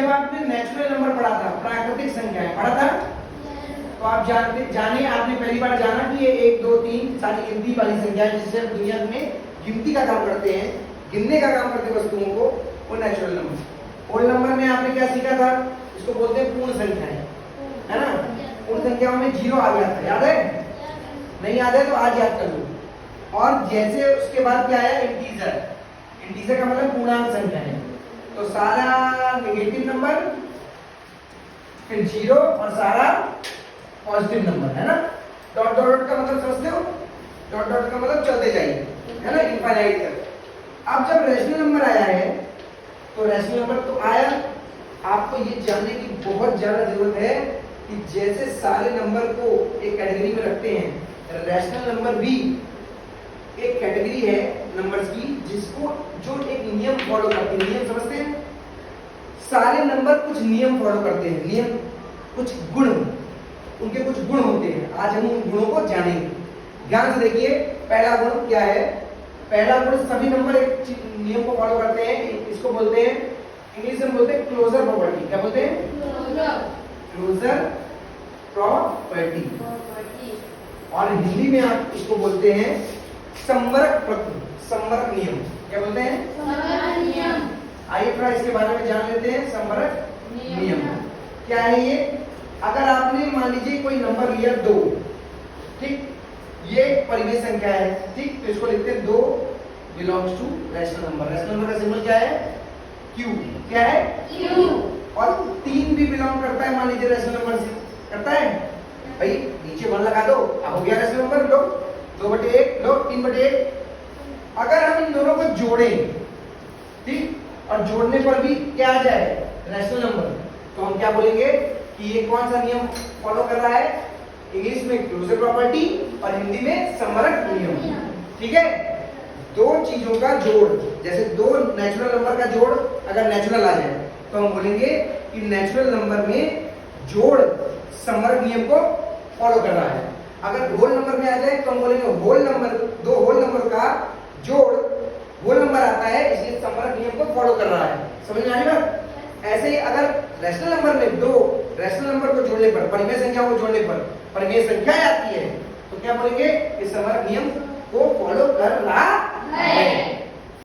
जब आपने natural number पढ़ा था, प्राकृतिक संख्याएं पढ़ा था, तो आप जाने आपने पहली बार जाना कि ये 1 2 3 सारी गिनती वाली संख्याएं जिससे हम दुनिया में गिनती का काम करते हैं, गिनने का काम करते हैं वस्तुओं को, वो नेचुरल नंबर। होल नंबर में आपने क्या सीखा था? इसको बोलते हैं पूर्ण संख्याएं, है ना? पूर्ण संख्याओं में 0 आ गया था, याद है? नहीं याद है तो आज याद कर लो। और जैसे उसके बाद क्या आया? इंटीजर। इंटीजर का मतलब पूर्णांक संख्या है। तो सारा नेगेटिव नंबर, फिर 0 और सारा पॉजिटिव नंबर, है ना? डॉट डॉट का मतलब समझते हो? डॉट डॉट का मतलब चलते जाइए, है ना? इनफाइनाइट तक। अब जब रैशनल नंबर आया है, तो रैशनल नंबर तो आया, आपको ये जानने की बहुत ज्यादा जरूरत है कि जैसे सारे नंबर को एक कैटेगरी में रखते हैं, रैशनल नंबर भी एक कैटेगरी है नंबर्स की जिसको जो एक नियम फॉलो करते हैं। नियम समझते हैं? सारे नंबर कुछ नियम फॉलो करते हैं, नियम, कुछ गुण, उनके कुछ गुण होते हैं। आज हम उन गुणों को जानेंगे। ध्यान से देखिए, पहला गुण क्या है? पहला गुण, सभी नंबर एक नियम को फॉलो करते हैं, इसको बोलते हैं, इंग्लिश में बोलते हैं क्लोजर प्रॉपर्टी। क्या बोलते हैं? Closure property. और हिंदी में आप इसको बोलते हैं संवरक संवरक नियम। क्या बोलते हैं? संवरक नियम। आइए थोड़ा इसके बारे में जान लेते हैं। संवरक नियम क्या है ये? अगर आपने मान लीजिए कोई नंबर लिया 2, ठीक, ये परिमेय संख्या है, ठीक, तो इसको लिखते हैं 2 belongs to rational number. Rational number का सिंबल क्या है? Q। क्या है? Q। और 3 भी बिलोंग करता है, मान लीजिए रैशनल नंबर से, करता है भाई, नीचे 1 लगा दो, अब हो गया रैशनल नंबर। लो 2/1, लो 3/1। अगर हम इन दोनों को जोड़ें, ठीक, और जोड़ने पर भी क्या आ जाए? रैशनल नंबर, तो हम क्या बोलेंगे कि ये कौन सा नियम फॉलो कर रहा है? इंग्लिश में क्लोजर प्रॉपर्टी और हिंदी में संवरक नियम। ठीक है? दो चीजों का जोड़, जैसे 2 नेचुरल नंबर का जोड़ अगर नेचुरल आ जाए तो हम बोलेंगे कि नेचुरल नंबर में जोड़ संवरक नियम को फॉलो कर रहा है। अगर होल नंबर में आ जाए तो हम बोलेंगे होल नंबर, 2 होल नंबर का जोड़ होल नंबर आता है, इसलिए संवरक नियम को फॉलो कर रहा है। समझ में आई बात? ऐसे ही अगर रैशनल नंबर में 2 रैशनल नंबर को जोड़ने पर, परिमेय संख्याओं को जोड़ने पर परिमेय संख्या आती है, तो क्या बोलेंगे? इस संवरक नियम को फॉलो कर रहा है।